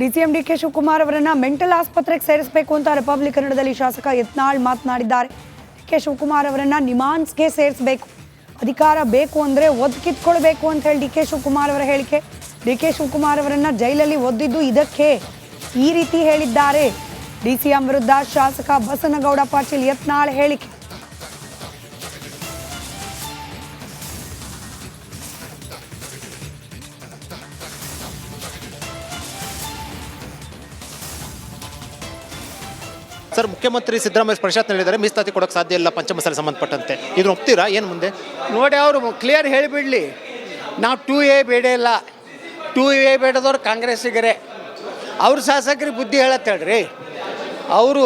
DCM DK Shivakumar ಅವರನ್ನ mental ಆಸ್ಪತ್ರೆಗೆ ಸೇರಿಸಬೇಕು ಅಂತ ರಿಪಬ್ಲಿಕ್ ಕನ್ನಡದಲ್ಲಿ ಶಾಸಕ ಯತ್ನಾಳ್ ಮಾತನಾಡಿದ್ದಾರೆ. ಡಿಕೆ ಶಿವಕುಮಾರ್ ಅವರನ್ನ ನಿಮಾನ್ಸ್ಗೆ ಸೇರಿಸಬೇಕು, ಅಧಿಕಾರ ಬೇಕು ಅಂದ್ರೆ ಒದ್ದು ಕಿತ್ಕೊಳ್ಬೇಕು ಅಂತ ಹೇಳಿ ಡಿಕೆ ಶಿವಕುಮಾರ್ ಅವರ ಹೇಳಿಕೆ. ಡಿಕೆ ಶಿವಕುಮಾರ್ ಅವರನ್ನ ಜೈಲಲ್ಲಿ ಒದ್ದಿದ್ದು ಇದಕ್ಕೆ ಈ ರೀತಿ ಹೇಳಿದ್ದಾರೆ. ಡಿಸಿಎಂ ವಿರುದ್ಧ ಶಾಸಕ ಬಸನಗೌಡ ಪಾಟೀಲ್ ಯತ್ನಾಳ್ ಹೇಳಿಕೆ. ಸರ್, ಮುಖ್ಯಮಂತ್ರಿ ಸಿದ್ದರಾಮಯ್ಯ ಪ್ರಶಾಂತ್ ಹೇಳಿದ್ದಾರೆ ಮೀಸಲಾತಿ ಕೊಡೋಕೆ ಸಾಧ್ಯ ಇಲ್ಲ ಪಂಚಮಸಾಲಿ ಸಂಬಂಧಪಟ್ಟಂತೆ. ಇದನ್ನ ಒಪ್ತೀರಾ? ಏನು ಮುಂದೆ ನೋಡಿ, ಅವರು ಕ್ಲಿಯರ್ ಹೇಳಿಬಿಡಲಿ. ನಾವು 2A ಬೇಡ ಇಲ್ಲ, 2A ಬೇಡದವ್ರು ಕಾಂಗ್ರೆಸ್ಸಿಗರೇ. ಅವ್ರ ಶಾಸಕರಿಗೆ ಬುದ್ಧಿ ಹೇಳತ್ತೆ ಹೇಳ್ರಿ. ಅವರು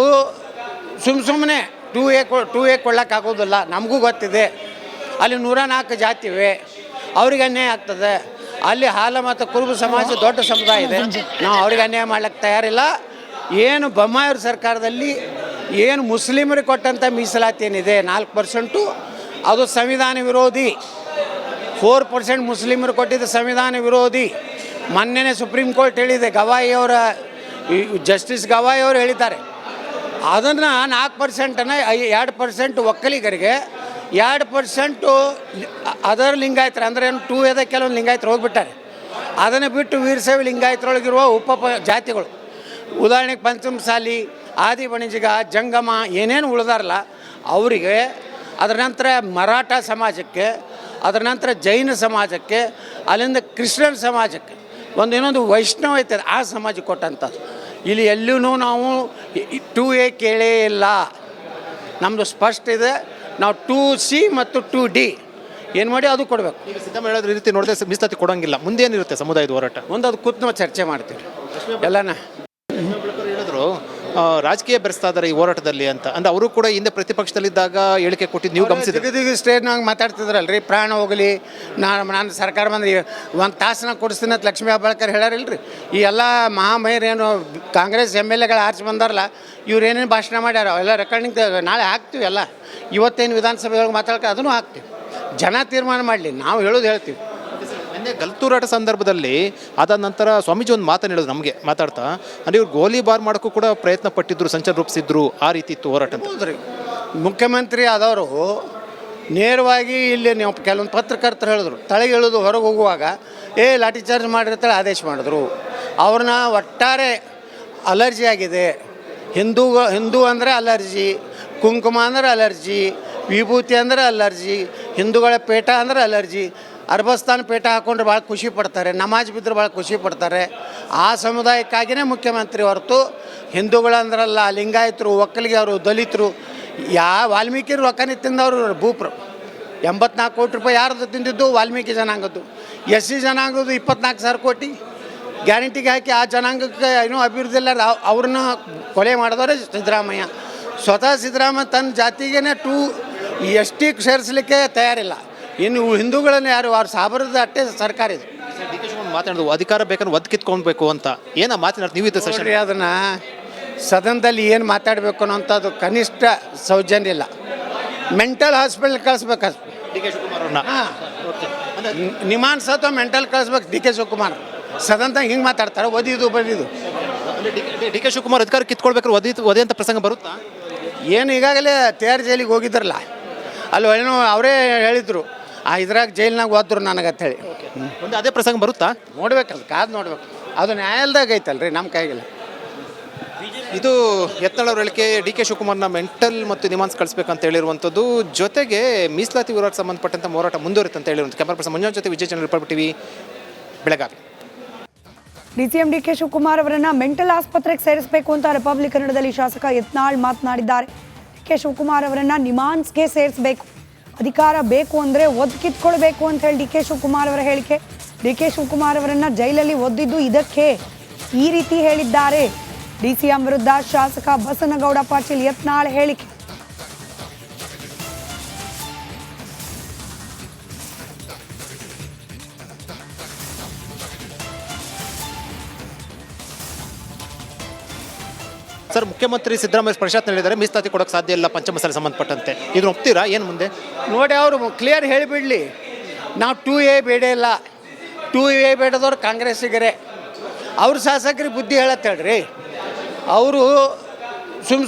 ಸುಮ್ಮನೆ 2A ಕೊಡ್ಲಿಕ್ಕಾಗೋದಿಲ್ಲ. ನಮಗೂ ಗೊತ್ತಿದೆ, ಅಲ್ಲಿ 104 ಜಾತಿ ಇವೆ, ಅವ್ರಿಗೆ ಅನ್ಯಾಯ ಆಗ್ತದೆ. ಅಲ್ಲಿ ಹಾಲ ಮತ್ತು ಕುರುಬ ಸಮಾಜ ದೊಡ್ಡ ಸಮುದಾಯ ಇದೆ, ನಾವು ಅವ್ರಿಗೆ ಅನ್ಯಾಯ ಮಾಡ್ಲಿಕ್ಕೆ ತಯಾರಿಲ್ಲ. ಏನು ಬೊಮ್ಮಾಯಿಯವ್ರ ಸರ್ಕಾರದಲ್ಲಿ ಏನು ಮುಸ್ಲಿಮರಿಗೆ ಕೊಟ್ಟಂಥ ಮೀಸಲಾತಿ ಏನಿದೆ 4%, ಅದು ಸಂವಿಧಾನ ವಿರೋಧಿ. 4% ಮುಸ್ಲಿಮರು ಕೊಟ್ಟಿದ್ದು ಸಂವಿಧಾನ ವಿರೋಧಿ. ಮೊನ್ನೆನೇ ಸುಪ್ರೀಂ ಕೋರ್ಟ್ ಹೇಳಿದೆ, ಗವಾಯಿಯವರ ಜಸ್ಟಿಸ್ ಗವಾಯಿಯವರು ಹೇಳಿದ್ದಾರೆ. ಅದನ್ನು 4%ನ್ನು 2% ಒಕ್ಕಲಿಗರಿಗೆ, 2% ಅದರ್ ಲಿಂಗಾಯತರು ಅಂದರೆ 2Aದ ಕೆಲವೊಂದು ಲಿಂಗಾಯತರು ಹೋಗ್ಬಿಟ್ಟಾರೆ. ಅದನ್ನು ಬಿಟ್ಟು ವೀರಶೈವ ಲಿಂಗಾಯತರೊಳಗಿರುವ ಜಾತಿಗಳು, ಉದಾಹರಣೆಗೆ ಪಂಚಮಸಾಲಿ, ಆದಿ ಬಣಿಜಿಗ, ಜಂಗಮ ಏನೇನು ಉಳಿದಾರಲ್ಲ ಅವರಿಗೆ, ಅದರ ನಂತರ ಮರಾಠ ಸಮಾಜಕ್ಕೆ, ಅದರ ನಂತರ ಜೈನ ಸಮಾಜಕ್ಕೆ, ಅಲ್ಲಿಂದ ಕ್ರಿಶ್ಚಿಯನ್ ಸಮಾಜಕ್ಕೆ, ಇನ್ನೊಂದು ವೈಷ್ಣವ ಐತದೆ ಆ ಸಮಾಜಕ್ಕೆ ಕೊಟ್ಟಂಥದ್ದು. ಇಲ್ಲಿ ಎಲ್ಲೂ ನಾವು 2A ಕೇಳೇ ಇಲ್ಲ. ನಮ್ಮದು ಸ್ಪಷ್ಟ ಇದೆ. ನಾವು 2C ಮತ್ತು 2D ಏನು ಮಾಡಿ ಅದು ಕೊಡಬೇಕು. ಈಗ ಸಿದ್ದರಾಮಯ್ಯ ಹೇಳೋದ್ರ ರೀತಿ ನೋಡಿದ್ರೆ ಮೀಸಲಾತಿ ಕೊಡೋಂಗಿಲ್ಲ. ಮುಂದೆ ಏನಿರುತ್ತೆ ಸಮುದಾಯದ ಹೋರಾಟ? ಮುಂದೆ ಅದು ಕೂತು ನಾವು ಚರ್ಚೆ ಮಾಡ್ತೀವಿ ಎಲ್ಲನ. ಹೇಳಿದ್ರು ರಾಜಕೀಯ ಬೆರೆಸ್ತಾ ಇದ್ದಾರೆ ಈ ಹೋರಾಟದಲ್ಲಿ ಅಂತ. ಅಂದ್ರೆ ಅವರು ಕೂಡ ಹಿಂದೆ ಪ್ರತಿಪಕ್ಷದಲ್ಲಿದ್ದಾಗ ಹೇಳಿಕೆ ಕೊಟ್ಟಿದ್ದು ನೀವು ಗಮನಿಸಿದ್ರೆ ಸ್ಟೇಜ್ನಾಗ ಮಾತಾಡ್ತಿದ್ರಲ್ರಿ, ಪ್ರಾಣ ಹೋಗಲಿ, ನಾನು ಸರ್ಕಾರ ಬಂದ್ರೆ 1 ತಾಸನಾಗ ಕೊಡಿಸ್ತೀನಿ ಅಂತ ಲಕ್ಷ್ಮೀ ಹೆಬ್ಬಾಳ್ಕರ್ ಹೇಳಾರಿಲ್ರಿ. ಈ ಎಲ್ಲ ಮಹಾಮಹಿರೇನು ಕಾಂಗ್ರೆಸ್ MLAಗಳು ಆರ್ಚ್ ಬಂದಾರಲ್ಲ, ಇವ್ರು ಏನೇನು ಭಾಷಣ ಮಾಡ್ಯಾರ ಎಲ್ಲ ರೆಕಾರ್ಡಿಂಗ್ ನಾಳೆ ಹಾಕ್ತೀವಿ. ಎಲ್ಲ ಇವತ್ತೇನು ವಿಧಾನಸಭೆಯೊಳಗೆ ಮಾತಾಡ್ಕ ಅದನ್ನು ಹಾಕ್ತೀವಿ. ಜನ ತೀರ್ಮಾನ ಮಾಡಲಿ, ನಾವು ಹೇಳೋದು ಹೇಳ್ತೀವಿ. ಗಲ್ತೂರಾಟ ಸಂದರ್ಭದಲ್ಲಿ ಅದಾದ ನಂತರ ಸ್ವಾಮೀಜಿ ಒಂದು ಮಾತನ್ನು ಹೇಳಿದ್ರು ನಮಗೆ ಮಾತಾಡ್ತಾ, ಅಂದರೆ ಇವ್ರು ಗೋಲಿಬಾರ್ ಮಾಡೋಕ್ಕೂ ಕೂಡ ಪ್ರಯತ್ನ ಪಟ್ಟಿದ್ರು, ಸಂಚಲನ ರೂಪಿಸಿದ್ರು, ಆ ರೀತಿ ಇತ್ತು ಹೋರಾಟ. ಹೌದ್ರಿ, ಮುಖ್ಯಮಂತ್ರಿ ಆದವರು ನೇರವಾಗಿ ಇಲ್ಲಿ ನೀವು ಕೆಲವೊಂದು ಪತ್ರಕರ್ತರು ಹೇಳಿದ್ರು, ತಳಗೆ ಇಳಿದು ಹೊರಗೆ ಹೋಗುವಾಗ ಲಾಠಿ ಚಾರ್ಜ್ ಮಾಡಿರ್ತಾರೆ ಆದೇಶ ಮಾಡಿದ್ರು. ಅವ್ರನ್ನ ಒಟ್ಟಾರೆ ಅಲರ್ಜಿ ಆಗಿದೆ. ಹಿಂದೂ ಅಂದರೆ ಅಲರ್ಜಿ, ಕುಂಕುಮ ಅಂದರೆ ಅಲರ್ಜಿ, ವಿಭೂತಿ ಅಂದರೆ ಅಲರ್ಜಿ, ಹಿಂದೂಗಳ ಪೇಟ ಅಂದರೆ ಅಲರ್ಜಿ. ಅರ್ಬಸ್ತಾನ ಪೇಟ ಹಾಕೊಂಡ್ರೆ ಭಾಳ ಖುಷಿ ಪಡ್ತಾರೆ, ನಮಾಜ್ ಬಿದ್ದರೆ ಭಾಳ ಖುಷಿ ಪಡ್ತಾರೆ. ಆ ಸಮುದಾಯಕ್ಕಾಗಿಯೇ ಮುಖ್ಯಮಂತ್ರಿ ಹೊರತು ಹಿಂದೂಗಳಂದ್ರಲ್ಲ, ಲಿಂಗಾಯತರು, ಒಕ್ಕಲಿಗರು, ದಲಿತರು, ವಾಲ್ಮೀಕಿ ರೊಕ್ಕನೇ ತಿಂದವರು ಭೂಪ್ರು. 84 ಕೋಟಿ ರೂಪಾಯಿ ಯಾರ್ದು ತಿಂದಿದ್ದು? ವಾಲ್ಮೀಕಿ ಜನಾಂಗದ್ದು. SC ಜನಾಂಗದ್ದು 24,000 ಕೋಟಿ ಗ್ಯಾರಂಟಿಗೆ ಹಾಕಿ ಆ ಜನಾಂಗಕ್ಕೆ ಏನೂ ಅಭಿವೃದ್ಧಿ ಇಲ್ಲ. ಅವ್ರನ್ನ ಕೊಲೆ ಮಾಡಿದವರೇ ಸಿದ್ದರಾಮಯ್ಯ. ಸ್ವತಃ ಸಿದ್ದರಾಮಯ್ಯ ತನ್ನ ಜಾತಿಗೇ ST ಸೇರಿಸಲಿಕ್ಕೆ ತಯಾರಿಲ್ಲ. ಇನ್ನು ಹಿಂದೂಗಳನ್ನು ಯಾರು ಅವ್ರ ಸಾಬರದ ಅಟ್ಟೆ ಸರ್ಕಾರ ಇದು. ಡಿಕೆ ಶಿವಕುಮಾರ್ ಮಾತಾಡೋದು ಅಧಿಕಾರ ಬೇಕಂದ್ರೆ ಒದ್ದು ಕಿತ್ಕೊಳ್ಬೇಕು ಅಂತ ಏನೋ ಮಾತನಾಡ್ತು ನೀವು. ಸೆಷನ್ ಅದನ್ನು ಸದನದಲ್ಲಿ ಏನು ಮಾತಾಡಬೇಕು ಅನ್ನೋಂಥದ್ದು ಕನಿಷ್ಠ ಸೌಜನ್ಯ ಇಲ್ಲ. ಮೆಂಟಲ್ ಹಾಸ್ಪಿಟಲ್ ಕಳಿಸ್ಬೇಕು ಡಿಕೆ ಶಿವಕುಮಾರ್. ನಿಮಾನ್ಸ್ ಅಥವಾ ಮೆಂಟಲ್ ಕಳಿಸ್ಬೇಕು ಡಿಕೆ ಶಿವಕುಮಾರ್. ಸದನದಾಗ ಹಿಂಗೆ ಮಾತಾಡ್ತಾರೆ, ಓದಿದ್ದು ಬದಿದ್ದು. ಡಿಕೆ ಶಿವಕುಮಾರ್ ಅಧಿಕಾರ ಕಿತ್ಕೊಳ್ಬೇಕಾದ್ರೆ ಒದೆ ಅಂತ ಪ್ರಸಂಗ ಬರುತ್ತಾ? ಏನು ಈಗಾಗಲೇ ತಿಹಾರ್ ಜೈಲಿಗೆ ಹೋಗಿದ್ರಲ್ಲ, ಅಲ್ಲಿ ಏನೋ ಅವರೇ ಹೇಳಿದರು, ಇದ್ರಾಗ ಜೈಲಿನಾಗ ಹೋದ್ರು ನನಗಂತೇಳಿ. ಒಂದು ಅದೇ ಪ್ರಸಂಗ ಬರುತ್ತಾ? ನೋಡ್ಬೇಕಲ್ಲ, ಕಾದು ನೋಡ್ಬೇಕು. ಅದು ನ್ಯಾಯಾಲಯದಾಗ ಐತಲ್ರಿ, ನಮ್ಮ ಕೈಗಿಲ್ಲ. ಇದು ಯತ್ನಾಳ್ ಅವ್ರ ಹೇಳಿಕೆ. ಡಿಕೆ ಶಿವಕುಮಾರ್ನ ಮೆಂಟಲ್ ಮತ್ತು ನಿಮಾನ್ಸ್ ಕಳಿಸ್ಬೇಕಂತ ಹೇಳಿರುವಂಥದ್ದು. ಜೊತೆಗೆ ಮೀಸಲಾತಿ ಹೋರಾಟ ಸಂಬಂಧಪಟ್ಟಂಥ ಹೋರಾಟ ಮುಂದುವರಿತು ಅಂತ ಹೇಳಿರುವಂಥ. ಕ್ಯಾಮರಾ ಪರ್ಸನ್ ಮಂಜುನಾಥ್ ಜೊತೆ Vijay channel Republic TV, Belagavi. DCM DK Shivakumar ಅವರನ್ನ ಮೆಂಟಲ್ ಆಸ್ಪತ್ರೆಗೆ ಸೇರಿಸಬೇಕು ಅಂತ ರಿಪಬ್ಲಿಕ್ ಕನ್ನಡದಲ್ಲಿ ಶಾಸಕ ಯತ್ನಾಳ್ ಮಾತನಾಡಿದ್ದಾರೆ. ಡಿಕೆ ಶಿವಕುಮಾರ್ ಅವರನ್ನ ನಿಮಾನ್ಸ್ಗೆ ಸೇರಿಸಬೇಕು, ಅಧಿಕಾರ ಬೇಕು ಅಂದ್ರೆ ಒದ್ದು ಕಿತ್ಕೊಳ್ಬೇಕು ಅಂತ ಹೇಳಿ ಡಿಕೆ ಶಿವಕುಮಾರ್ ಅವರ ಹೇಳಿಕೆ. ಡಿಕೆ ಶಿವಕುಮಾರ್ ಅವರನ್ನ ಜೈಲಲ್ಲಿ ಒದ್ದಿದ್ದು ಇದಕ್ಕೆ ಈ ರೀತಿ ಹೇಳಿದ್ದಾರೆ. ಡಿಸಿಎಂ ವಿರುದ್ಧ ಶಾಸಕ ಬಸನಗೌಡ ಪಾಟೀಲ್ ಯತ್ನಾಳ್ ಹೇಳಿಕೆ. ಸರ್, ಮುಖ್ಯಮಂತ್ರಿ ಸಿದ್ದರಾಮಯ್ಯ ಪ್ರಶಾಂತ್ ಹೇಳಿದ್ದಾರೆ ಮೀಸಲಾತಿ ಕೊಡೋಕೆ ಸಾಧ್ಯ ಇಲ್ಲ ಪಂಚಮಸಾಲಿ ಸಂಬಂಧಪಟ್ಟಂತೆ. ಇದನ್ನ ಒಪ್ತೀರಾ? ಏನು ಮುಂದೆ ನೋಡಿ, ಅವರು ಕ್ಲಿಯರ್ ಹೇಳಿಬಿಡಲಿ. ನಾವು 2A ಬೇಡ ಇಲ್ಲ, 2A ಬೇಡದವ್ರು ಕಾಂಗ್ರೆಸ್ಸಿಗರೇ. ಅವ್ರ ಶಾಸಕರಿಗೆ ಬುದ್ಧಿ ಹೇಳತ್ತೇಳ್ರಿ. ಅವರು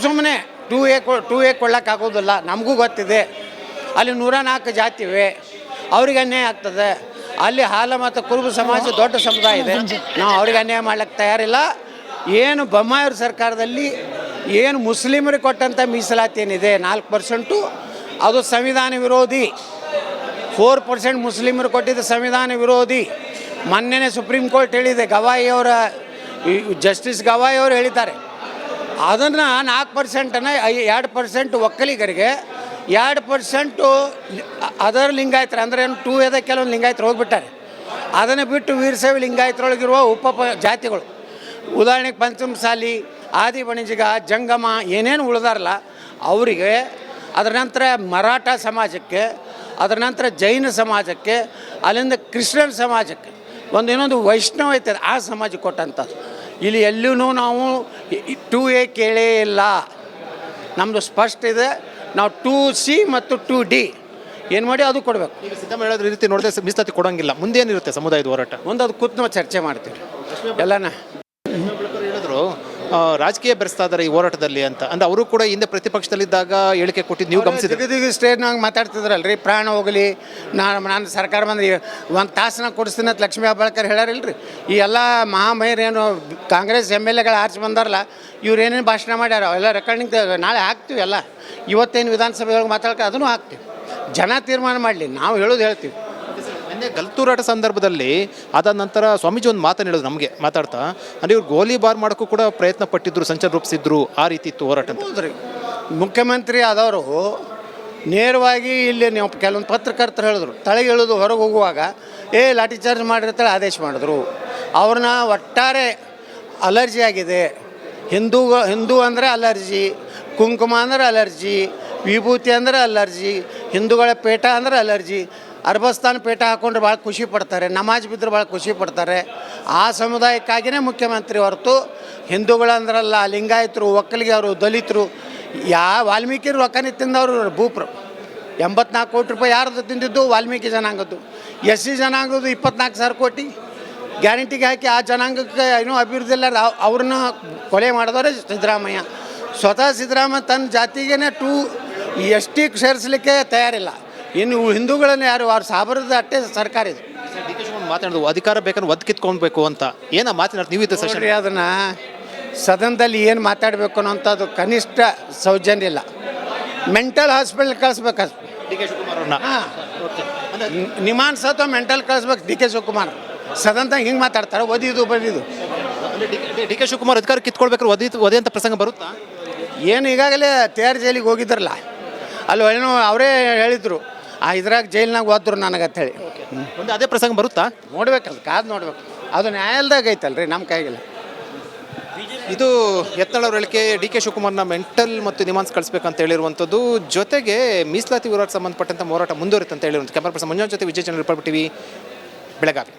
ಸುಮ್ಮನೆ ಟೂ ಎ ಕೊಡ್ಲಿಕ್ಕಾಗೋದಿಲ್ಲ. ನಮಗೂ ಗೊತ್ತಿದೆ ಅಲ್ಲಿ 104 ಜಾತಿ ಇವೆ, ಅವ್ರಿಗೆ ಅನ್ಯಾಯ ಆಗ್ತದೆ. ಅಲ್ಲಿ ಹಾಲ ಮತ್ತು ಕುರುಬ ಸಮಾಜ ದೊಡ್ಡ ಸಮುದಾಯ ಇದೆ, ನಾವು ಅವ್ರಿಗೆ ಅನ್ಯಾಯ ಮಾಡ್ಲಿಕ್ಕೆ ತಯಾರಿಲ್ಲ. ಏನು ಬೊಮ್ಮಾಯಿಯವ್ರ ಸರ್ಕಾರದಲ್ಲಿ ಏನು ಮುಸ್ಲಿಮರಿಗೆ ಕೊಟ್ಟಂಥ ಮೀಸಲಾತಿ ಏನಿದೆ 4%, ಅದು ಸಂವಿಧಾನ ವಿರೋಧಿ. 4% ಮುಸ್ಲಿಮರು ಕೊಟ್ಟಿದ್ದು ಸಂವಿಧಾನ ವಿರೋಧಿ. ಮೊನ್ನೆನೇ ಸುಪ್ರೀಂ ಕೋರ್ಟ್ ಹೇಳಿದೆ, ಗವಾಯಿಯವರ ಜಸ್ಟಿಸ್ ಗವಾಯಿಯವರು ಹೇಳಿದ್ದಾರೆ. ಅದನ್ನು 4%ನ್ನು 2% ಒಕ್ಕಲಿಗರಿಗೆ, 2% ಅದರ್ ಲಿಂಗಾಯತರು ಅಂದರೆ ಏನು 2ಎದ ಕೆಲವೊಂದು ಲಿಂಗಾಯತರು ಹೋಗ್ಬಿಟ್ಟಾರೆ. ಅದನ್ನು ಬಿಟ್ಟು ವೀರಶೈವ ಲಿಂಗಾಯತರೊಳಗಿರುವ ಜಾತಿಗಳು, ಉದಾಹರಣೆಗೆ ಪಂಚಮಸಾಲಿ, ಆದಿ ಬಣಿಜಿಗ, ಜಂಗಮ ಏನೇನು ಉಳಿದಾರಲ್ಲ ಅವರಿಗೆ, ಅದರ ನಂತರ ಮರಾಠ ಸಮಾಜಕ್ಕೆ, ಅದರ ನಂತರ ಜೈನ ಸಮಾಜಕ್ಕೆ, ಅಲ್ಲಿಂದ ಕ್ರಿಶ್ಚಿಯನ್ ಸಮಾಜಕ್ಕೆ, ಇನ್ನೊಂದು ವೈಷ್ಣವ ಐತೆ ಆ ಸಮಾಜಕ್ಕೆ ಕೊಟ್ಟಂಥದ್ದು. ಇಲ್ಲಿ ಎಲ್ಲೂ ನಾವು 2A ಕೇಳೇ ಇಲ್ಲ. ನಮ್ಮದು ಸ್ಪಷ್ಟ ಇದೆ. ನಾವು 2C ಮತ್ತು 2D ಏನು ಮಾಡಿ ಅದು ಕೊಡಬೇಕು. ಈಗ ಸಿದ್ದರಾಮಯ್ಯ ಹೇಳೋದ್ರ ರೀತಿ ನೋಡಿದ್ರೆ ಮೀಸಲಾತಿ ಕೊಡೋಂಗಿಲ್ಲ. ಮುಂದೆ ಏನಿರುತ್ತೆ ಸಮುದಾಯದ ಹೋರಾಟ? ಮುಂದೆ ಅದು ಕೂತು ನಾವು ಚರ್ಚೆ ಮಾಡ್ತೀವಿ ಎಲ್ಲನ. ಹೇಳಿದ್ರು ರಾಜಕೀಯ ಬೆರೆಸ್ತಾ ಇದ್ದಾರೆ ಈ ಹೋರಾಟದಲ್ಲಿ ಅಂತ. ಅಂದ್ರೆ ಅವರು ಕೂಡ ಹಿಂದೆ ಪ್ರತಿಪಕ್ಷದಲ್ಲಿದ್ದಾಗ ಹೇಳಿಕೆ ಕೊಟ್ಟಿದ್ದು ನೀವು ಗಮನಿಸಿದ್ರೆ ದಿಗ ಸ್ಟೇಜ್ನಾಗ ಮಾತಾಡ್ತಿದ್ರಲ್ರಿ, ಪ್ರಾಣ ಹೋಗಲಿ, ನಾನು ಸರ್ಕಾರ ಬಂದ್ರೆ 1 ತಾಸನ್ನ ಕೊಡಿಸ್ತೀನಿ ಅಂತ ಲಕ್ಷ್ಮೀ ಹೆಬ್ಬಾಳ್ಕರ್ ಹೇಳ್ಯಾರಿಲ್ರಿ. ಈ ಎಲ್ಲ ಮಹಾಮಹಿರೇನು ಕಾಂಗ್ರೆಸ್ MLAಗಳು ಆರ್ಚ್ ಬಂದಾರಲ್ಲ, ಇವ್ರು ಏನೇನು ಭಾಷಣ ಮಾಡ್ಯಾರ ಎಲ್ಲ ರೆಕಾರ್ಡಿಂಗ್ ನಾಳೆ ಹಾಕ್ತೀವಿ. ಎಲ್ಲ ಇವತ್ತೇನು ವಿಧಾನಸಭೆಯೊಳಗೆ ಮಾತಾಡ್ಕ ಅದನ್ನು ಹಾಕ್ತೀವಿ. ಜನ ತೀರ್ಮಾನ ಮಾಡಲಿ, ನಾವು ಹೇಳೋದು ಹೇಳ್ತೀವಿ. ನಿನ್ನೆ ಗಲ್ತೂರಾಟ ಸಂದರ್ಭದಲ್ಲಿ ಅದಾದ ನಂತರ ಸ್ವಾಮೀಜಿ ಒಂದು ಮಾತನ್ನು ಹೇಳಿದ್ರು ನಮಗೆ ಮಾತಾಡ್ತಾ, ಅಂದರೆ ಇವ್ರು ಗೋಲಿಬಾರ್ ಮಾಡೋಕ್ಕೂ ಕೂಡ ಪ್ರಯತ್ನ ಪಟ್ಟಿದ್ರು, ಸಂಚಲನ ರೂಪಿಸಿದ್ರು, ಆ ರೀತಿ ಇತ್ತು ಹೋರಾಟ ಅಂತ. ಹೌದ್ರಿ, ಮುಖ್ಯಮಂತ್ರಿ ಆದವರು ನೇರವಾಗಿ ಇಲ್ಲಿ ನೀವು ಕೆಲವೊಂದು ಪತ್ರಕರ್ತರು ಹೇಳಿದ್ರು, ತಳಗೆ ಇಳಿದು ಹೊರಗೆ ಹೋಗುವಾಗ ಲಾಠಿ ಚಾರ್ಜ್ ಮಾಡಿರ್ತಾಳೆ ಆದೇಶ ಮಾಡಿದ್ರು. ಅವ್ರನ್ನ ಒಟ್ಟಾರೆ ಅಲರ್ಜಿ ಆಗಿದೆ. ಹಿಂದೂ ಅಂದರೆ ಅಲರ್ಜಿ, ಕುಂಕುಮ ಅಂದ್ರೆ ಅಲರ್ಜಿ, ವಿಭೂತಿ ಅಂದ್ರೆ ಅಲರ್ಜಿ, ಹಿಂದೂಗಳ ಪೇಟ ಅಂದ್ರೆ ಅಲರ್ಜಿ. ಅರ್ಬಸ್ತಾನ್ ಪೇಟ ಹಾಕೊಂಡ್ರೆ ಭಾಳ ಖುಷಿ ಪಡ್ತಾರೆ, ನಮಾಜ್ ಬಿದ್ದರೆ ಭಾಳ ಖುಷಿ ಪಡ್ತಾರೆ. ಆ ಸಮುದಾಯಕ್ಕಾಗಿಯೇ ಮುಖ್ಯಮಂತ್ರಿ ಹೊರತು ಹಿಂದೂಗಳಂದ್ರಲ್ಲ, ಲಿಂಗಾಯತರು, ಒಕ್ಕಲಿಗರು, ದಲಿತರು, ವಾಲ್ಮೀಕಿ ರೊಕ್ಕನೇ ತಿಂದವರು ಭೂಪ್ರು. 84 ಕೋಟಿ ರೂಪಾಯಿ ಯಾರ್ದು ತಿಂದಿದ್ದು? ವಾಲ್ಮೀಕಿ ಜನಾಂಗದ್ದು. SC ಜನಾಂಗದ್ದು 24,000 ಕೋಟಿ ಗ್ಯಾರಂಟಿಗೆ ಹಾಕಿ ಆ ಜನಾಂಗಕ್ಕೆ ಏನೂ ಅಭಿವೃದ್ಧಿ ಇಲ್ಲ. ಅವ್ರನ್ನ ಕೊಲೆ ಮಾಡಿದವರೇ ಸಿದ್ದರಾಮಯ್ಯ. ಸ್ವತಃ ಸಿದ್ದರಾಮಯ್ಯ ತನ್ನ ಜಾತಿಗೇ ST ಸೇರಿಸಲಿಕ್ಕೆ ತಯಾರಿಲ್ಲ. ಇನ್ನು ಹಿಂದೂಗಳನ್ನು ಯಾರು ಅವ್ರು ಸಾಬರದ ಅಟ್ಟೆ ಸರ್ಕಾರ ಇದು. DK ಶಿವಕುಮಾರ್ ಮಾತಾಡೋದು ಅಧಿಕಾರ ಬೇಕಂದ್ರೆ ಒದ್ದು ಕಿತ್ಕೊಳ್ಬೇಕು ಅಂತ ಏನ ಮಾತನಾಡ್ತು ನೀವು ಇತ್ತು ಸೆಷನ್? ಅದನ್ನು ಸದನದಲ್ಲಿ ಏನು ಮಾತಾಡಬೇಕು ಅನ್ನೋಂಥದ್ದು ಕನಿಷ್ಠ ಸೌಜನ್ಯ ಇಲ್ಲ. ಮೆಂಟಲ್ ಹಾಸ್ಪಿಟಲ್ ಕಳಿಸ್ಬೇಕು DK ಶಿವಕುಮಾರ್ ಅವ್ರನ್ನ. ನಿಮಾನ್ಸ್ ಅಥವಾ ಮೆಂಟಲ್ ಕಳಿಸ್ಬೇಕು DK ಶಿವಕುಮಾರ್. ಸದನದಾಗ ಹಿಂಗೆ ಮಾತಾಡ್ತಾರೆ, ಒದಿದು ಬದಿದು. DK ಶಿವಕುಮಾರ್ ಅಧಿಕಾರ ಕಿತ್ಕೊಳ್ಬೇಕಾದ್ರೆ ಒದೆ ಅಂತ ಪ್ರಸಂಗ ಬರುತ್ತಾ? ಏನು ಈಗಾಗಲೇ ತಯಾರು ಜೈಲಿಗೆ ಹೋಗಿದ್ರಲ್ಲ, ಅಲ್ಲಿ ಏನೋ ಅವರೇ ಹೇಳಿದರು, ಇದ್ರಾಗ ಜೈಲಿನಾಗ ಓದ್ರು ನನಗಂತ ಹೇಳಿ. ಒಂದು ಅದೇ ಪ್ರಸಂಗ ಬರುತ್ತಾ? ನೋಡ್ಬೇಕಲ್ಲ, ಕಾದು ನೋಡ್ಬೇಕು. ಅದು ನ್ಯಾಯಾಲಯದಾಗ ಐತಲ್ರಿ, ನಮ್ಮ ಕೈಗಿಲ್ಲ. ಇದು ಯತ್ನಾಳ್ ಅವ್ರ ಹೇಳಿಕೆ DK ಶಿವಕುಮಾರ್ನ ಮೆಂಟಲ್ ಮತ್ತು ನಿಮಾನ್ಸ್ ಕಳಿಸ್ಬೇಕಂತ ಹೇಳಿರುವಂಥದ್ದು. ಜೊತೆಗೆ ಮೀಸಲಾತಿ ಹೋರಾಟ ಸಂಬಂಧಪಟ್ಟಂಥ ಹೋರಾಟ ಮುಂದುವರಿತೆ ಅಂತ ಹೇಳಿರುವಂಥ. ಕ್ಯಾಮರಾ ಪರ್ಸನ್ ಮಂಜುನಾಥ್ ಜೊತೆ Vijay channel republic TV, Belagavi.